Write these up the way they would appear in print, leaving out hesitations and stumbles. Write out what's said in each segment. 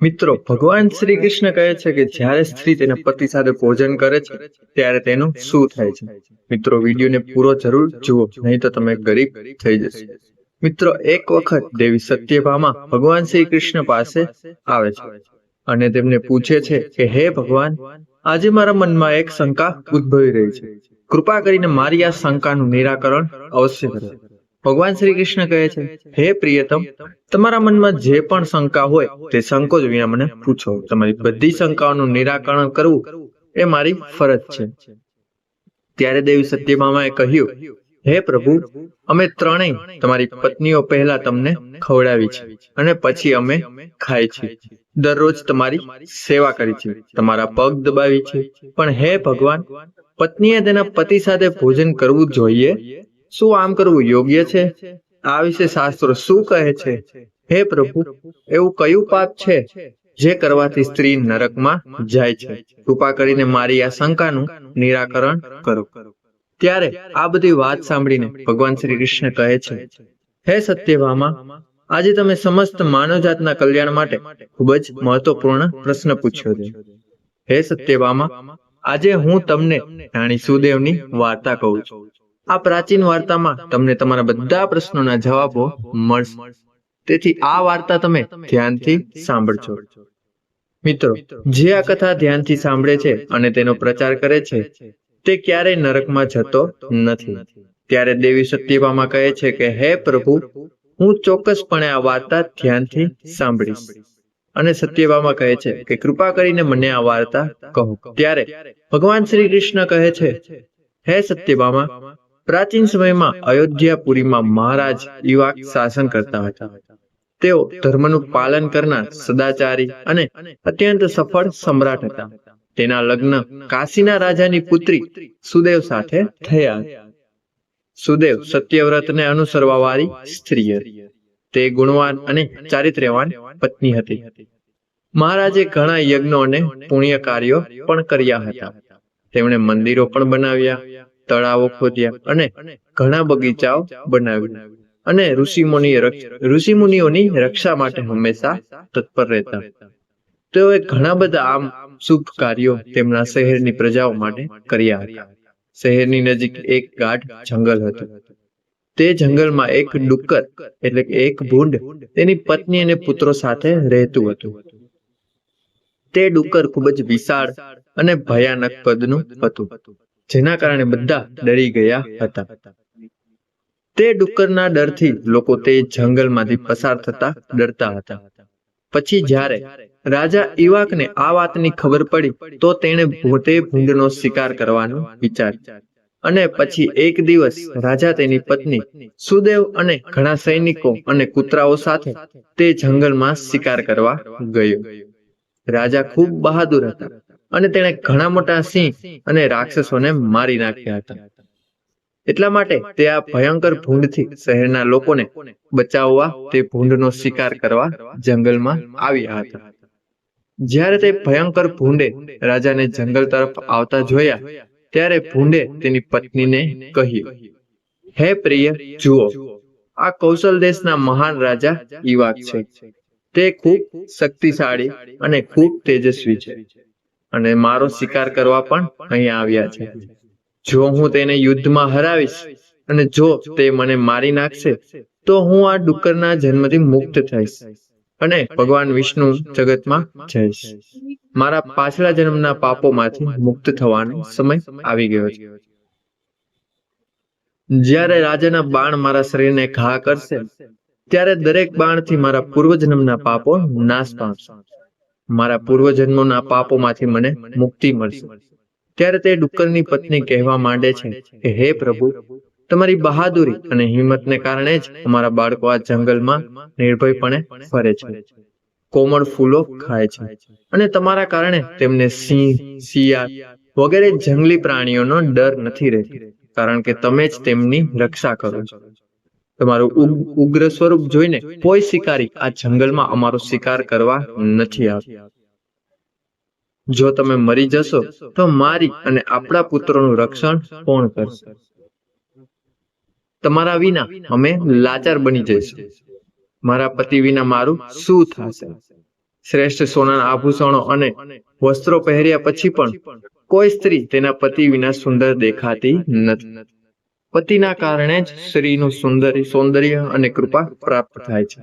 મિત્રો, ભગવાન શ્રી કૃષ્ણ કહે છે કે જ્યારે સ્ત્રી તેના પતિ સાથે ભોજન કરે છે ત્યારે તેનું શું થાય છે. મિત્રો, વિડીયોને પૂરો જરૂર જુઓ, નહીં તો તમે ગરીબ થઈ જશો. મિત્રો, એક વખત દેવી સત્યભામા ભગવાન શ્રી કૃષ્ણ પાસે આવે છે અને તેમને પૂછે છે કે હે ભગવાન, આજે મારા મનમાં એક શંકા ઉદ્ભવી રહી છે. કૃપા કરીને મારી આ શંકાનું નિરાકરણ અવશ્ય કરો. ભગવાન શ્રી કૃષ્ણ કહે છે, હે પ્રિયતમ, તમારા મનમાં જે પણ શંકા હોય તે સંકોચ વિના મને પૂછો. તમારી બધી શંકાઓનું નિરાકરણ કરવું એ મારી ફરજ છે. ત્યારે દેવી સત્યભામાએ કહ્યું, હે પ્રભુ, અમે ત્રણેય તમારી પત્નીઓ પહેલા તમને ખવડાવી છે અને પછી અમે ખાય છે. દરરોજ તમારી સેવા કરી છે, તમારા પગ દબાવી છે. પણ હે ભગવાન, પત્નીએ તેના પતિ સાથે ભોજન કરવું જોઈએ? શું આમ કરવું યોગ્ય છે? આ વિશે શાસ્ત્રો શું કહે છે? હે પ્રભુ, એવું કયું પાપ છે જે કરવાથી સ્ત્રી નરકમાં જાય છે? કૃપા કરીને મારી આ શંકાનું નિરાકરણ કરો. ત્યારે આ બધી વાત સાંભળીને ભગવાન શ્રી કૃષ્ણ કહે છે, હે સત્યભામા, આજે તમે સમસ્ત માનવજાતના કલ્યાણ માટે ખૂબ જ મહત્વપૂર્ણ પ્રશ્ન પૂછ્યો છે. હે સત્યભામા, આજે હું તમને રાણી સુદેવની વાર્તા કહું છું. આ પ્રાચીન વાર્તામાં તમને તમારા બધા પ્રશ્નોના જવાબો મળશે. તેથી આ વાર્તા તમે ધ્યાનથી સાંભળજો. મિત્રો, જે આ કથા ધ્યાનથી સાંભળે છે અને તેનો પ્રચાર કરે છે તે ક્યારેય નરકમાં જતો નથી. ત્યારે દેવી સત્યભામા કહે છે કે હે પ્રભુ, હું ચોક્કસપણે આ વાર્તા ધ્યાનથી સાંભળીશ. અને સત્યભામા કહે છે કે કૃપા કરીને મને આ વાર્તા કહો. ત્યારે ભગવાન શ્રી કૃષ્ણ કહે છે, હે સત્યભામા, પ્રાચીન સમયમાં અયોધ્યાપુરીમાં મહારાજ ઈવાક શાસન કરતા હતા. તેઓ ધર્મનું પાલન કરનાર સદાચારી અને અત્યંત સફળ સમ્રાટ હતા. તેના લગ્ન કાશીના રાજાની પુત્રી સુદેવ સાથે થયા. સુદેવ સત્યવ્રતને અનુસરવા વાળી સ્ત્રી હતી. તે ગુણવાન અને ચારિત્ર્યવાન પત્ની હતી. મહારાજે ઘણા યજ્ઞો અને પુણ્ય કાર્યો પણ કર્યા હતા. તેમણે મંદિરો પણ બનાવ્યા, તળાવો ખોદ્યા અને ઘણા બગીચાઓ બનાવ્યા અને ઋષિમુનિઓની રક્ષા માટે હંમેશા તત્પર રહેતા. તેઓએ ઘણા બધા આમ શુભ કાર્યો તેમના શહેરની પ્રજાઓ માટે કર્યા હતા. શહેરની નજીક એક ગાઢ જંગલ હતું. તે જંગલમાં એક ડુક્કર એટલે કે એક ભૂંડ તેની પત્ની અને પુત્રો સાથે રહેતું હતું. તે ડુક્કર ખૂબ જ વિશાળ અને ભયાનક કદનું હતું, જેના કારણે બધા ડરી ગયા હતા. તે ડુક્કરના ડરથી લોકો તે જંગલમાંથી પસાર થતા ડરતા હતા. પછી જ્યારે રાજા ઈવાકને આ વાતની ખબર પડી તો તેણે તે ભૂંડનો શિકાર કરવાનું વિચાર્યું. અને પછી એક દિવસ રાજા તેની પત્ની સુદેવ અને ઘણા સૈનિકો અને કૂતરાઓ સાથે તે જંગલમાં શિકાર કરવા ગયો. રાજા ખૂબ બહાદુર હતા અને તેણે ઘણા મોટા સિંહ અને રાક્ષસોને મારી નાખ્યા હતા. એટલા માટે તે આ ભયંકર ભૂંડથી શહેરના લોકોને બચાવવા તે ભૂંડનો શિકાર કરવા જંગલમાં આવ્યા હતા. જ્યારે તે ભયંકર ભૂંડે રાજાને જંગલ તરફ આવતા જોયા ત્યારે ભૂંડે તેની પત્નીને કહ્યું, હે પ્રિય, જુઓ, આ કૌશલ દેશના મહાન રાજા ઈવાક છે. તે ખૂબ શક્તિશાળી અને ખૂબ તેજસ્વી છે અને મારો શિકાર કરવા પણ અહીંયા આવ્યા છે. જો હું તેને યુદ્ધમાં હરાવીશ અને જો તે મને મારી નાખશે તો હું આ ડુક્કરના જન્મથી મુક્ત થઈશ અને ભગવાન વિષ્ણુ જગતમાં જઈશ. મારા પાછલા જન્મના પાપોમાંથી મુક્ત થવાનો સમય આવી ગયો છે. જ્યારે રાજાના બાણ મારા શરીરને ઘા કરશે ત્યારે દરેક બાણથી મારા પૂર્વજન્મના પાપો નાશ પામશે. મારા પૂર્વજન્મોના પાપોમાંથી મને મુક્તિ મળશે. ત્યારે તે ડુક્કરની પત્ની કહેવા માંડે છે કે હે પ્રભુ, તમારી બહાદુરી અને હિંમતને કારણે જ અમારા બાળકો આ જંગલમાં નિર્ભયપણે ફરે છે, કોમળ ફૂલો ખાય છે અને તમારા કારણે તેમને સિંહ, શિયાળ વગેરે જંગલી પ્રાણીઓનો ડર નથી રહેતો, કારણ કે તમે જ તેમની રક્ષા કરો છો. તમારું ઉગ્ર સ્વરૂપ જોઈને કોઈ શિકારી આ જંગલમાં અમારો શિકાર કરવા નથી આવતો. જો તમે મરી જશો તો મારી અને આપણા પુત્રોનું રક્ષણ કોણ કરશે? તમારા વિના અમે લાચાર બની જઈશું. મારા પતિ વિના મારું શું થશે? શ્રેષ્ઠ સોનાના આભૂષણો અને વસ્ત્રો પહેર્યા પછી પણ કોઈ સ્ત્રી તેના પતિ વિના સુંદર દેખાતી નથી. પતિના કારણે જ સ્ત્રીનું સૌંદર્ય અને કૃપા પ્રાપ્ત થાય છે.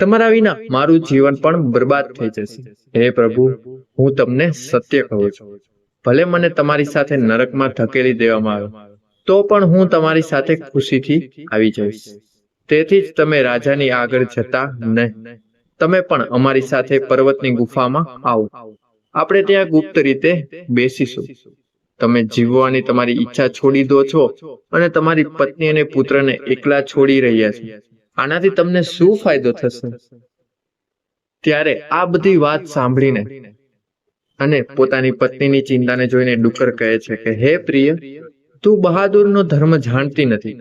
તમારા વિના મારું જીવન પણ બરબાદ થઈ જશે. હે પ્રભુ, હું તમને સત્ય કહું છું, ભલે મને તમારી સાથે નરકમાં ધકેલી દેવામાં આવે તો પણ હું તમારી સાથે ખુશીથી આવી જઈશ. તેથી જ તમે રાજાની આગળ જતા નહીં. તમે પણ અમારી સાથે પર્વતની ગુફામાં આવો. આપણે ત્યાં ગુપ્ત રીતે બેસીશું. તમે જીવવાની તમારી ઈચ્છા છોડી દો છો અને તમારી પત્ની અને પુત્રને એકલા છોડી રહ્યા છો. આનાથી તમને શું ફાયદો થશે? ત્યારે આ બધી વાત સાંભળીને અને પોતાની પત્નીની ચિંતાને જોઈને ડુક્કર કહે છે કે હે પ્રિય, તું બહાદુરનો ધર્મ જાણતી નથી,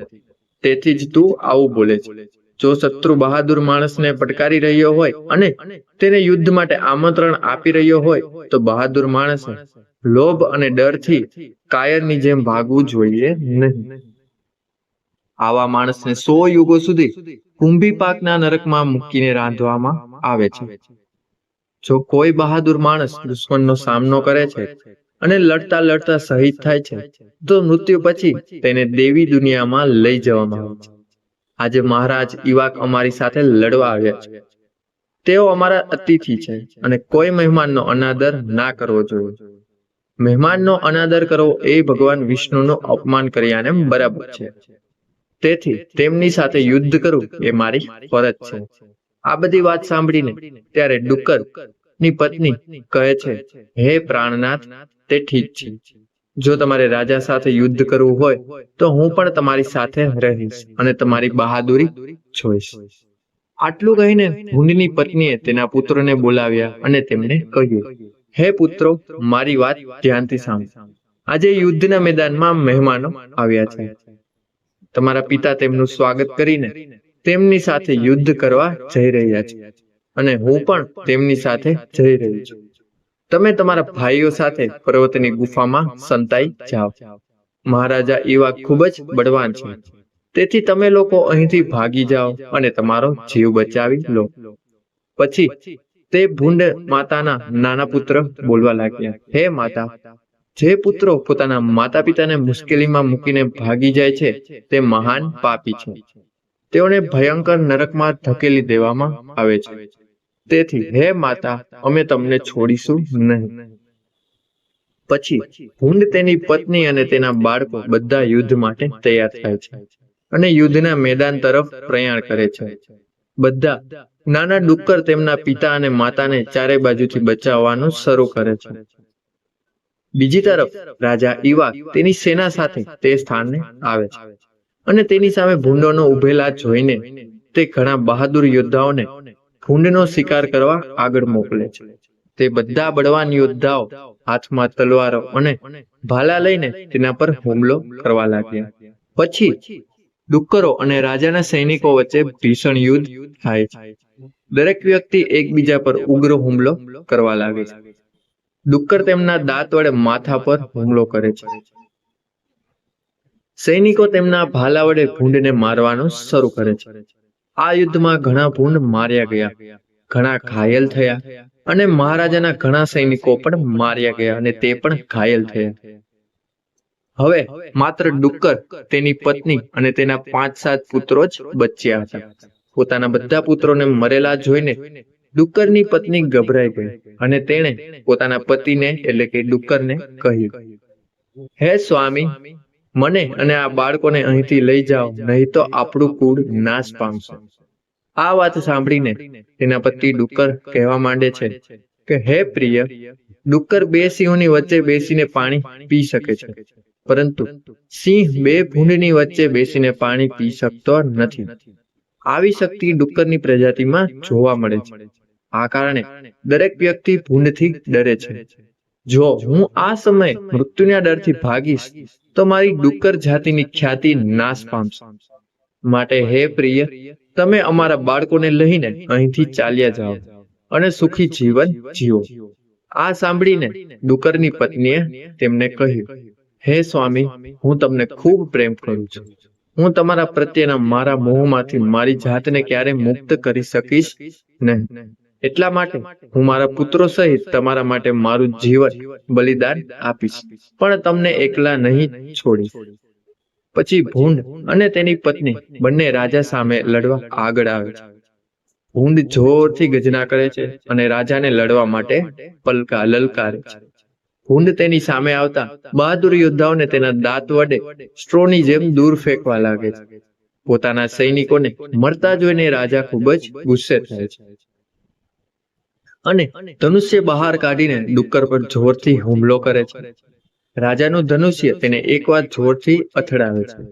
તેથી જ તું આવું બોલે છે. જો શત્રુ બહાદુર માણસને પડકારી રહ્યો હોય અને તેને યુદ્ધ માટે આમંત્રણ આપી રહ્યો હોય તો બહાદુર માણસે લોભ અને ડરથી કાયરની જેમ ભાગવું જોઈએ નહીં. આવા માણસને 100 યુગો સુધી કુંભી પાકના નરકમાં મૂકીને રાંધવામાં આવે છે. જો કોઈ બહાદુર માણસ દુશ્મનનો સામનો કરે છે અને લડતા લડતા શહીદ થાય છે તો મૃત્યુ પછી તેને દેવી દુનિયામાં લઈ જવામાં આવે છે. આજે મહારાજ ઈવાક અમારી સાથે લડવા આવ્યા છે. તેઓ અમારા અતિથિ છે અને કોઈ મહેમાનનો અનાદર ના કરવો જોઈએ. મહેમાનનો અનાદર કરવો એ ભગવાન વિષ્ણુનું અપમાન કર્યાને બરાબર છે. તેથી તેમની સાથે યુદ્ધ કરવું એ મારી ફરજ છે. આ બધી વાત સાંભળીને ત્યારે ડુક્કર ની પત્ની કહે છે, હે પ્રાણનાથ, તે ઠીક છે. જો તમારે રાજા સાથે યુદ્ધ કરવું હોય તો હું પણ તમારી સાથે રહીશ અને તમારી બહાદુરી જોઈશ. આટલું કહીને ભૂંડની પત્નીએ તેના પુત્રોને બોલાવ્યા અને તેમને કહ્યું, હે પુત્રો, મારી વાત ધ્યાનથી સાંભળો. આજે યુદ્ધના મેદાનમાં મહેમાનો આવ્યા છે. તમારા પિતા તેમનું સ્વાગત કરીને તેમની સાથે યુદ્ધ કરવા જઈ રહ્યા છે અને હું પણ તેમની સાથે જઈ રહી છું. તમે તમારા ભાઈઓ સાથે પર્વતની ગુફામાં સંતાઈ જાઓ. મહારાજા ઈવાક ખૂબ જ બળવાન છે, તેથી તમે લોકો અહીંથી ભાગી જાઓ અને તમારો જીવ બચાવી લો. પછી તે ભૂંડ માતાના નાના પુત્ર બોલવા લાગ્યા, હે માતા, જે પુત્રો પોતાના માતા પિતાને મુશ્કેલીમાં મૂકીને ભાગી જાય છે તે મહાન પાપી છે. તેઓને ભયંકર નરકમાં ધકેલી દેવામાં આવે છે. તેથી હે માતા, અમે તમને છોડીશું નહીં. પછી ભૂંડ, તેની પત્ની અને તેના બાળકો બધા યુદ્ધ માટે તૈયાર થાય છે અને યુદ્ધના મેદાન તરફ પ્રયાણ કરે છે. બધા નાના ડુક્કર તેમના પિતા અને માતાને ચારે બાજુથી બચાવવાનું શરૂ કરે છે. બીજી તરફ રાજા ઈવાક તેની સેના સાથે તે સ્થાને આવે છે અને તેની સામે ભૂંડોનો ઉભેલા જોઈને તે ઘણા બહાદુર યોદ્ધાઓને ભૂંડનો શિકાર કરવા આગળ મોકલે છે. તે બધા બળવાન યોદ્ધાઓ હાથમાં તલવારો અને ભાલા લઈને તેના પર હુમલો કરવા લાગ્યા. પછી ડુક્કરો અને રાજાના સૈનિકો વચ્ચે ભીષણ યુદ્ધ થાય છે. દરેક વ્યક્તિ એકબીજા પર ઉગ્ર હુમલો કરવા લાગે છે. ડુક્કર તેમના દાંત વડે માથા પર હુમલો કરે છે. સૈનિકો તેમના ભાલા વડે ભૂંડને મારવાનું શરૂ કરે છે. આ યુદ્ધમાં ઘણા ભૂંડ માર્યા ગયા, ઘણા ઘાયલ થયા અને મહારાજાના ઘણા સૈનિકો પણ માર્યા ગયા અને તે પણ ઘાયલ થયા. હવે માત્ર ડુક્કર, તેની પત્ની અને તેના 5-7 પુત્રો જ બચ્યા હતા. પોતાના બધા પુત્રોને મરેલા જોઈને ડુક્કરની પત્ની ગભરાઈ ગઈ અને તેણે પોતાના પતિને એટલે કે ડુક્કરને કહ્યું, હે સ્વામી, મને અને આ બાળકોને અહીંથી લઈ જાઓ, નહીં તો આપણું કુળ નાશ પામશે. આ વાત સાંભળીને તેના પતિ ડુક્કર કહેવા માંડે છે કે હે પ્રિય, ડુક્કર 2 સિંહોની વચ્ચે બેસીને પાણી પી શકે છે, પરંતુ સિંહ 2 ભૂંડની વચ્ચે બેસીને પાણી પી શકતો નથી. આવી શક્તિ ડુક્કરની પ્રજાતિમાં જોવા મળે છે. આ કારણે દરેક વ્યક્તિ ભૂંડથી ડરે છે. જો હું આ સમયે મૃત્યુના ડરથી ભાગીશ તો મારી ડુક્કર જાતિની ખ્યાતિ નાશ પામશે. માટે હે પ્રિય, તમે અમારા બાળકોને લઈને અહીંથી ચાલ્યા જાઓ અને સુખી જીવન જીવો. આ સાંભળીને ડુક્કરની પત્નીએ તેમને કહ્યું, હે સ્વામી, હું તમને ખૂબ પ્રેમ કરું છું. હું તમારા પ્રત્યેના મારા મોહમાંથી મારી જાતને ક્યારે મુક્ત કરી શકીશ નહીં. એટલા માટે હું મારા પુત્રો સહિત તમારા માટે મારું જીવન બલિદાન આપીશ, પણ તમને એકલા નહીં છોડીશ. પછી ભૂંડ અને તેની પત્ની બંને રાજા સામે લડવા આગળ આવે છે. ભૂંડ જોરથી ગર્જના કરે છે અને રાજાને લડવા માટે પલકા લલકારે છે. ભૂંડ તેની સામે આવતા બહાદુર યોદ્ધાઓને તેના દાંત વડે સ્ટ્રોની જેમ દૂર ફેંકવા લાગે છે. પોતાના સૈનિકોને મરતા જોઈને રાજા ખૂબ જ ગુસ્સે થાય છે અને ધનુષ્ય બહાર કાઢીને ડુક્કર પર જોરથી હુમલો કરે છે. રાજાનું ધનુષ્ય તેને એકવાર જોરથી અથડાવે છે.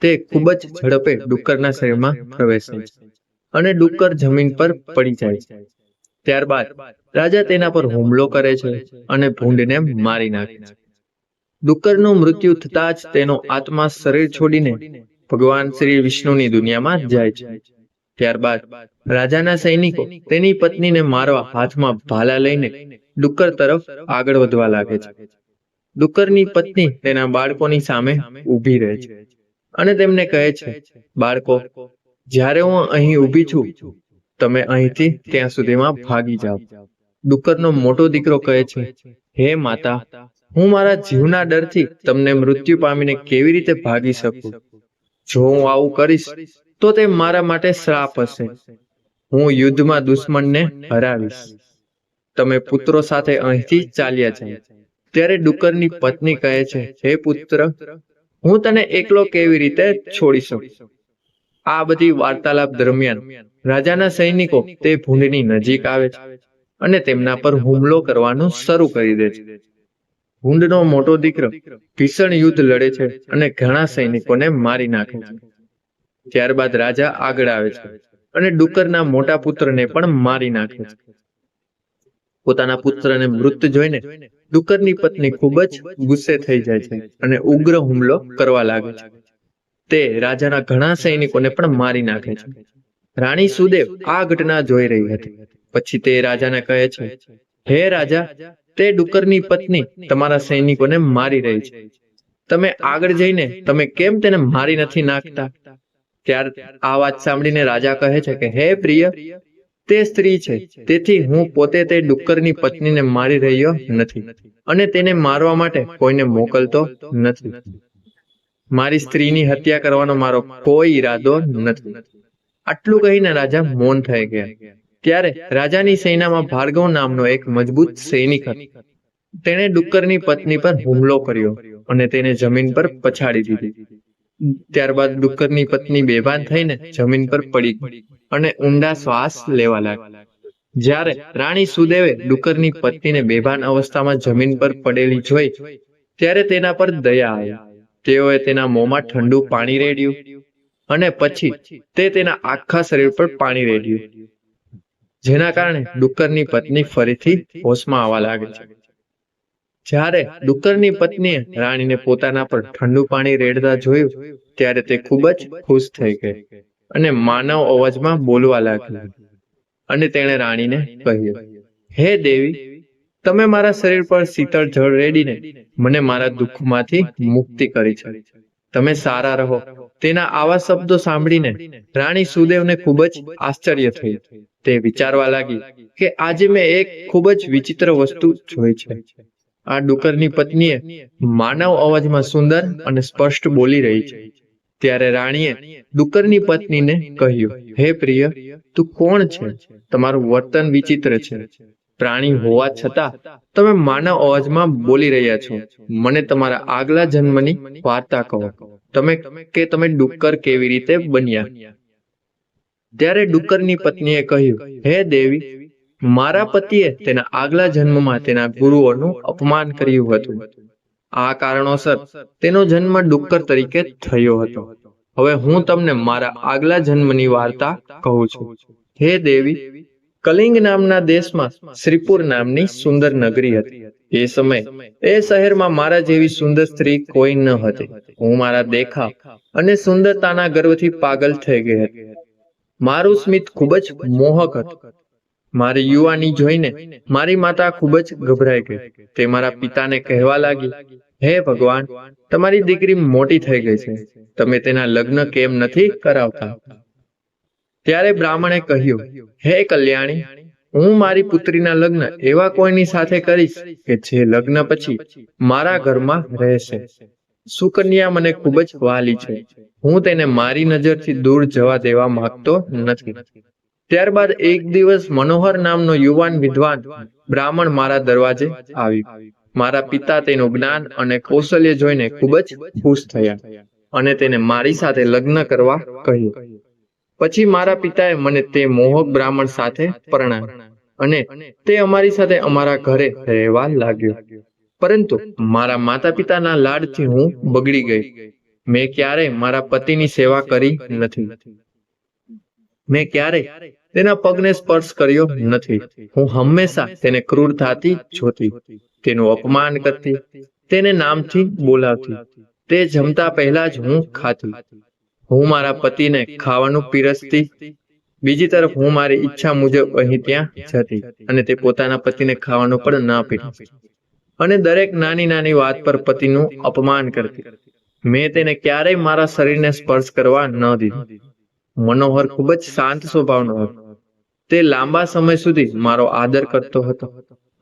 તે ખૂબ જ ઝડપે ડુક્કરના શરીરમાં પ્રવેશે છે અને ડુક્કર જમીન પર પડી જાય છે. ત્યારબાદ રાજા તેના પર હુમલો કરે છે અને ભૂંડને મારી નાખે છે. ડુક્કરનું મૃત્યુ થતાં જ તેનો આત્મા શરીર છોડીને ભગવાન શ્રી વિષ્ણુની દુનિયામાં જાય છે. ત્યારબાદ રાજાના સૈનિકો તેની પત્નીને મારવા હાથમાં ભાલા લઈને ડુક્કર તરફ આગળ વધવા લાગે છે. ડુક્કરની પત્ની તેના બાળકોની સામે ઊભી રહે છે અને તેમને કહે છે, બાળકો, જ્યારે હું અહીં ઊભી છું, તમે અહીંથી ત્યાં સુધીમાં ભાગી જાઓ. ડુક્કરનો મોટો દીકરો કહે છે, હે માતા, હું મારા જીવના ડરથી તમને મૃત્યુ પામીને કેવી રીતે ભાગી શકું? જો હું આવું કરીશ તો તે મારા માટે શ્રાપ હશે. હું યુદ્ધમાં દુશ્મનને હરાવીશ. તમે પુત્રો સાથે અહીંથી ચાલ્યા જાઓ. ત્યારે ડુક્કરની પત્ની કહે છે, હે પુત્ર, હું તને એકલો કેવી રીતે છોડી શકું? આ બધી વાર્તાલાપ દરમિયાન રાજાના સૈનિકો તે ભૂંડની નજીક આવે છે અને તેમના પર હુમલો કરવાનું શરૂ કરી દે છે. ભૂંડનો મોટો દીકરો ભીષણ યુદ્ધ લડે છે અને ઘણા સૈનિકોને મારી નાખે છે. ત્યારબાદ રાજા આગળ આવે છે અને ડુક્કરના મોટા પુત્રને પણ મારી નાખે છે. પોતાના પુત્રને મૃત જોઈને ડુક્કરની પત્ની ખૂબ જ ગુસ્સે થઈ જાય છે અને ઉગ્ર હુમલો કરવા લાગે છે. તે રાજાના ઘણા સૈનિકોને પણ મારી નાખે છે. રાણી સુદેવ આ ઘટના જોઈ રહી હતી. પછી તે રાજાને કહે છે, હે રાજા, તે ડુક્કરની પત્ની તમારા સૈનિકોને મારી રહી છે. તમે આગળ જઈને તમે કેમ તેને મારી નથી નાખતા? ત્યાર આ વાત સાંભળીને રાજા કહે છે કે, હે પ્રિય, તે સ્ત્રી છે, તેથી હું પોતે તે ડુક્કરની પત્નીને મારી રહ્યો નથી અને તેને મારવા માટે કોઈને મોકલતો નથી. મારી સ્ત્રીની હત્યા કરવાનો મારો કોઈ ઈરાદો નથી. આટલું કહીને રાજા મૌન થઈ ગયા. ત્યારે રાજાની સેનામાં ભાર્ગવ નામનો એક મજબૂત સૈનિક હતો. તેણે ડુક્કરની પત્ની પર હુમલો કર્યો અને તેને જમીન પર પછાડી દીધી. ત્યારબાદ ડુક્કરની પત્ની બેભાન થઈને જમીન પર પડી ગઈ અને ઊંડા શ્વાસ લેવા લાગી. જ્યારે રાણી સુદેવે ડુક્કરની પત્નીને બેભાન અવસ્થામાં જમીન પર પડેલી જોઈ, ત્યારે તેના પર દયા આવી. તેઓએ તેના મોંમાં ઠંડુ પાણી રેડ્યું અને પછી તે તેના આખા શરીર પર પાણી રેડ્યું, જેના કારણે ડુક્કરની પત્ની ફરીથી હોશમાં આવવા લાગે છે. જ્યારે ડુક્કરની પત્નીએ રાણીને પોતાના પર ઠંડુ પાણી રેડતા જોયું, ત્યારે તે ખૂબ જ ખુશ થઈ ગઈ અને માનવ અવાજમાં બોલવા લાગી અને તેણે રાણીને કહ્યું, હે દેવી, તમે મારા શરીર પર શીતળ જળ રેડીને મને મારા દુઃખમાંથી મુક્તિ કરી છે. તમે સારા રહો. તેના આવા શબ્દો સાંભળીને રાણી સુદેવને ખૂબ જ આશ્ચર્ય થયું. તે વિચારવા લાગી કે આજે મેં એક ખૂબ જ વિચિત્ર વસ્તુ જોઈ છે. આ ડુક્કરની પત્નીએ માનવ અવાજમાં સુંદર અને સ્પષ્ટ બોલી રહી છે. ત્યારે રાણીએ ડુક્કરની પત્નીને કહ્યું, હે પ્રિય, તું કોણ છે? તમારું વર્તન વિચિત્ર છે. પ્રાણી હોવા છતાં તમે માનવ અવાજમાં બોલી રહ્યા છો. મને તમારા આગલા જન્મની વાર્તા કહો. તમે ડુક્કર કેવી રીતે બન્યા? ત્યારે ડુક્કરની પત્નીએ કહ્યું, હે દેવી, મારા પતિએ તેના આગલા જન્મમાં તેના ગુરુઓનું અપમાન કર્યું હતું. આ કારણોસર તેનો જન્મ ડુક્કર તરીકે થયો હતો. હવે હું તમને મારા આગલા જન્મની વાર્તા કહું છું. હે દેવી, કલિંગ નામના દેશમાં શ્રીપુર નામની સુંદર નગરી હતી. એ સમયે એ શહેરમાં મારા જેવી સુંદર સ્ત્રી કોઈ ન હતી. હું મારા દેખાવ અને સુંદરતાના ગર્વથી પાગલ થઈ ગઈ હતી. મારું સ્મિત ખૂબ જ મોહક હતું. મારી યુવાની જોઈને મારી માતા ખૂબ જ ગભરાઈ ગઈ. તે મારા પિતાને કહેવા લાગી, હે ભગવાન, તમારી દીકરી મોટી થઈ ગઈ છે. તમે તેના લગ્ન કેમ નથી કરાવતા? ત્યારે બ્રાહ્મણે કહ્યું, હે કલ્યાણી, હું મારી પુત્રીના લગ્ન એવા કોઈની સાથે કરીશ કે જે લગ્ન પછી મારા ઘરમાં રહેશે. સુકન્યા મને ખૂબ જ વહાલી છે. હું તેને મારી નજરથી દૂર જવા દેવા માંગતો નથી. ત્યારબાદ એક દિવસ મનોહર નામનો યુવાન વિદ્વાન બ્રાહ્મણ મારા દરવાજે આવ્યો. મારા પિતા તેનું જ્ઞાન અને કૌશલ્ય જોઈને ખૂબ જ ખુશ થયા અને તેને મારી સાથે લગ્ન કરવા કહ્યું. પછી મારા પિતાએ મને તે મોહક બ્રાહ્મણ સાથે પરણાવ્યો અને તે અમારી સાથે અમારા ઘરે રહેવા લાગ્યો. પરંતુ મારા માતા પિતાના લાડથી હું બગડી ગઈ. મેં ક્યારેય મારા પતિની સેવા કરી નથી. મેં ક્યારેય તેના પગને સ્પર્શ કર્યો નથી. હું હંમેશા તેને ક્રૂરતાથી જોતી, તેનું અપમાન કરતી, તેને નામથી બોલાવતી. તે જમતા પહેલા જ હું ખાતી. હું મારા પતિને ખાવાનું પીરસતી. બીજી તરફ હું મારી ઈચ્છા મુજબ અહીં ત્યાં જતી અને તે પોતાના પતિને ખાવાનું પણ ના પીરસતી અને દરેક નાની નાની વાત પર પતિનું અપમાન કરતી. મેં તેને ક્યારેય મારા શરીરને સ્પર્શ કરવા ન દીધું. મનોહર ખૂબ જ શાંત સ્વભાવનો હતો. તે લાંબા સમય સુધી મારો આદર કરતો હતો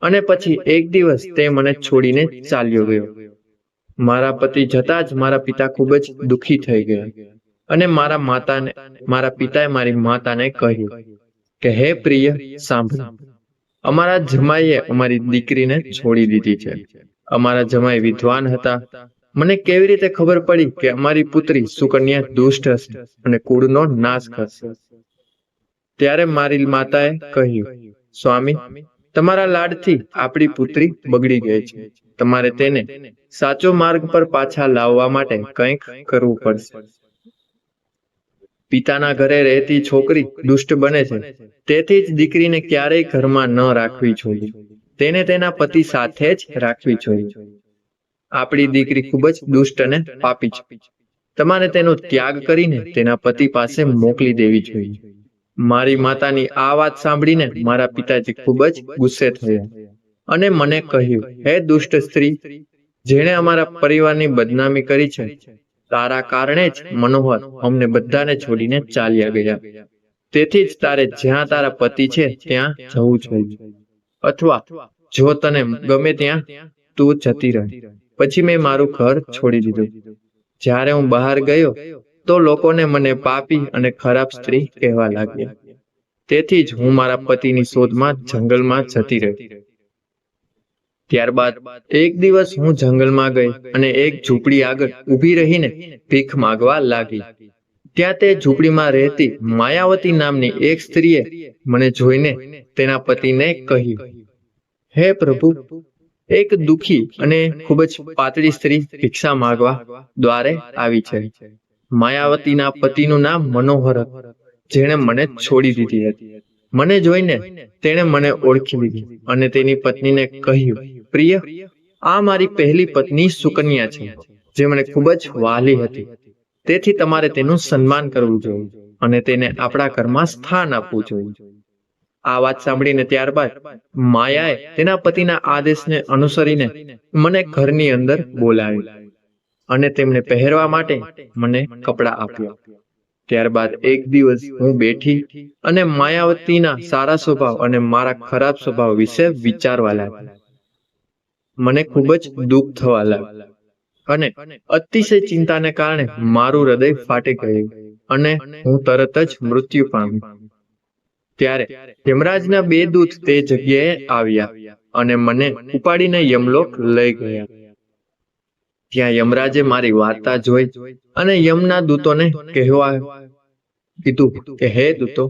અને પછી એક દિવસ તે મને છોડીને ચાલ્યો ગયો. મારા પતિ જતા જ મારા પિતા ખૂબ જ દુઃખી થઈ ગયા અને મારા પિતાએ મારી માતાને કહ્યું કે હે પ્રિય, સાંભળ, અમારા જમાઈએ અમારી દીકરીને છોડી દીધી છે. અમારા જમાઈ વિદ્વાન હતા. મને કેવી રીતે ખબર પડી કે અમારી પુત્રી સુકન્યા દુષ્ટ હશે અને કુળનો નાશ કરશે? ત્યારે મારી માતાએ કહ્યું, સ્વામી, તમારા લાડથી આપણી પુત્રી બગડી ગઈ છે. તમારે તેને સાચો માર્ગ પર પાછા લાવવા માટે કંઈક કરવું પડશે. પિતાના ઘરે રહેતી છોકરી દુષ્ટ બને છે, તેથી જ દીકરીને ક્યારેય ઘરમાં ન રાખવી જોઈએ. તેને તેના પતિ સાથે જ રાખવી જોઈએ. આપણી દીકરી ખૂબ જ દુષ્ટ અને પાપી છે. તમારે તેનો ત્યાગ કરીને તેના પતિ પાસે મોકલી દેવી જોઈએ. મારી માતાની આ વાત સાંભળીને મારા પિતાજી ખૂબ જ ગુસ્સે થયા અને મને કહ્યું, હે દુષ્ટ સ્ત્રી, જેણે અમારા પરિવારની બદનામી કરી છે, તારા કારણે જ મનોહર અમને બધાને છોડીને ચાલ્યા ગયા. તેથી જ તારે જ્યાં તારા પતિ છે ત્યાં જવું જોઈએ, અથવા જો તને ગમે ત્યાં તું જતી રહે. પછી મેં મારું ઘર છોડી દીધું. જ્યારે હું બહાર ગયો તો લોકોને મને પાપી અને ખરાબ સ્ત્રી કહેવા લાગ્યા. તેથી જ હું મારા પતિની શોધમાં જંગલમાં જતી રહી. ત્યારબાદ એક દિવસ હું જંગલમાં ગઈ અને એક ઝૂંપડી આગળ ઊભી રહીને ભીખ માંગવા લાગી. ત્યાં તે ઝૂંપડીમાં રહેતી માયાવતી નામની એક સ્ત્રીએ મને જોઈને તેના પતિને કહ્યું, હે પ્રભુ, એક દુઃખી અને ખૂબ જ પાતળી સ્ત્રી ભિક્ષા માંગવા દ્વારે આવી છે. માયાવતીના પતિનું નામ મનોહર હતું, જેણે મને છોડી દીધી હતી. મને જોઈને તેણે મને ઓળખી લીધી અને તેની પત્નીને કહ્યું, પ્રિય, આ મારી પહેલી પત્ની સુકન્યા છે, જે મને ખૂબ જ વહાલી હતી. તેથી તમારે તેનું સન્માન કરવું જોઈએ અને તેને આપણા ઘરમાં સ્થાન આપવું જોઈએ. આ વાત સાંભળીને ત્યારબાદ માયાએ તેના પતિના આદેશને અનુસરીને મને ઘરની અંદર બોલાવી અને તેમને પહેરવા માટે મને કપડાં આપ્યા. ત્યારબાદ એક દિવસ હું બેઠી અને માયાવતીના સારા સ્વભાવ અને મારા ખરાબ સ્વભાવ વિશે વિચારવા લાગી. મને ખૂબ જ દુઃખ થવા લાગ્યું અને અતિશય ચિંતાને કારણે મારું હૃદય ફાટી ગયું અને હું તરત જ મૃત્યુ પામી. ત્યારે યમરાજના 2 દૂત તે જગ્યાએ આવ્યા અને મને ઉપાડીને યમલોક લઈ ગયા. ત્યાં યમરાજે મારી વાર્તા જોઈ અને યમના દૂતોને કહેવા કીધું કે હે દૂતો,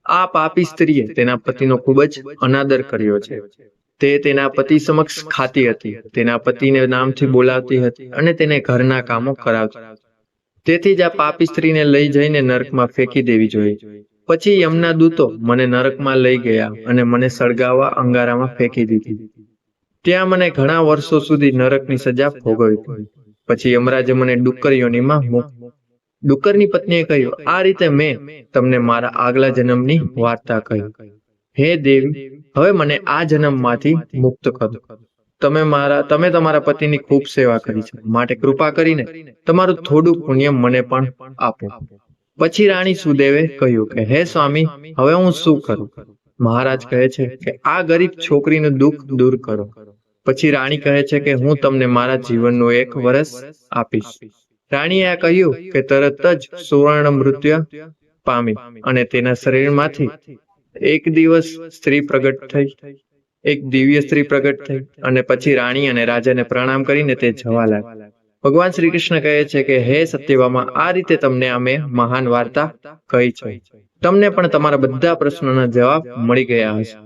આ પાપી સ્ત્રીએ તેના પતિનો ખૂબ જ અનાદર કર્યો છે. તે તેના પતિ સમક્ષ ખાતી હતી, તેના પતિને નામથી બોલાવતી હતી અને તેને ઘરના કામો કરાવતી. તેથી જ આ પાપી સ્ત્રીને લઈ જઈને નરકમાં ફેંકી દેવી જોઈએ. પછી યમના દૂતો મને નરકમાં લઈ ગયા અને મને સળગાવવા અંગારામાં ફેંકી દીધી. ત્યાં મને ઘણા વર્ષો સુધી નરકની સજા ભોગવવી પડી. પછી યમરાજે મને ડુક્કર યોનિમાં મૂકી. ડુક્કરની પત્નીએ કહ્યું, આ રીતે મેં તમને મારા આગલા જન્મની વાર્તા કહી. હે દેવી, હવે મને આ જન્મમાંથી મુક્ત કરો. તમે તમારા પતિની ખૂબ સેવા કરી છે, માટે કૃપા કરીને તમારું થોડું પુણ્ય મને પણ આપો. પછી રાણી સુદેવે કહ્યું કે હે સ્વામી, હવે હું શું કરું? મહારાજ કહે છે કે આ ગરીબ છોકરીનું દુઃખ દૂર કરો. પછી રાણી કહે છે કે હું તમને મારા જીવનનું 1 વર્ષ આપીશ. રાણીએ આ કહ્યું કે તરત જ સુવર્ણ મૃત્યુ પામી અને તેના શરીરમાંથી એક દિવસ સ્ત્રી પ્રગટ થઈ, એક દિવ્ય સ્ત્રી પ્રગટ થઈ અને પછી રાણી અને રાજાને પ્રણામ કરીને તે જવા લાગી. ભગવાન શ્રી કૃષ્ણ કહે છે કે હે સત્યભામા, આ રીતે તમને અમે મહાન વાર્તા કહી છે. તમને પણ તમારા બધા પ્રશ્નોના જવાબ મળી ગયા હશે.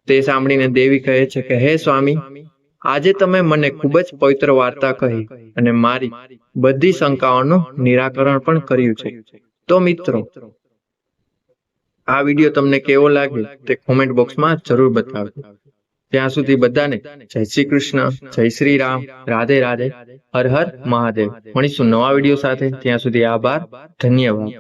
તે સાંભળીને દેવી કહે છે કે હે સ્વામી, આજે તમે મને ખૂબ જ પવિત્ર વાર્તા કહી અને મારી બધી શંકાઓનું નિરાકરણ પણ કર્યું છે. તો મિત્રો, આ વિડીયો તમને કેવો લાગે તે કોમેન્ટ બોક્સમાં જરૂર બતાવજો. ત્યાં સુધી બધાને જય શ્રી કૃષ્ણ, જય શ્રી રામ, રાધે રાધે, હર હર મહાદેવ. મળીશું નવા વિડીયો સાથે. ત્યાં સુધી આભાર, ધન્યવાદ.